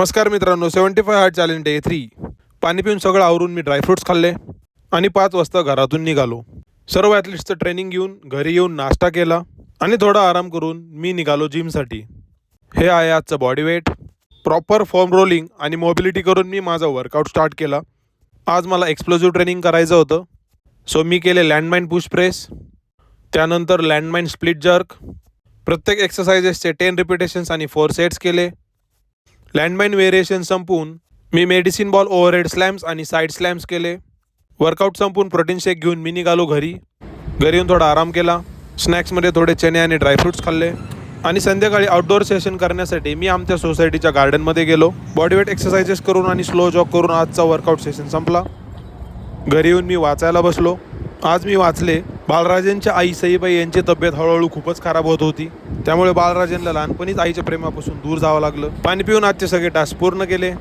नमस्कार मित्रांनो, 75 hard challenge day 3. पाणी पिऊन सगळं आवरून मी ड्रायफ्रुट्स खाल्ले आणि 5 वाजता घरातून निघालो. सर्व ॲथलीट्सचं ट्रेनिंग घेऊन घरी येऊन नाश्ता केला आणि थोडा आराम करून मी निघालो जिमसाठी. हे आहे आजचं body weight. Proper form rolling आणि मोबिलिटी करून मी माझा वर्कआउट स्टार्ट केला. आज मला एक्सप्लोजिव्ह ट्रेनिंग करायचं होतं, सो मी केले लँडमाइन पुश प्रेस, त्यानंतर लँडमाइन स्प्लिट जर्क. प्रत्येक एक्सरसाइजेसचे 10 रिपिटेशन्स आणि 4 सेट्स केले. लँडमाइन व्हेरिएशन संपवून मी मेडिसिन बॉल ओव्हरहेड स्लॅम्स आणि साईड स्लॅम्स केले. वर्कआउट संपवून प्रोटीन शेक घेऊन मी निघालो घरी. घरी येऊन थोडा आराम केला. स्नॅक्समध्ये थोडे चणे आणि ड्रायफ्रुट्स खाल्ले आणि संध्याकाळी आउटडोअर सेशन करण्यासाठी मी आमच्या सोसायटीच्या गार्डनमध्ये गेलो. बॉडीवेट एक्सरसाइजेस करून आणि स्लो जॉग करून आजचा वर्कआउट सेशन संपला. घरी येऊन मी वाचायला बसलो. आज मी वाचले, बालराजेंच्या आई सईबाई यांची तब्येत हळूहळू खूपच खराब होत होती, त्यामुळे बालराजेंना लहानपणीच आईच्या प्रेमापासून दूर जावं लागलं. पाणी पिऊन आजचे सगळे टास्क पूर्ण केले.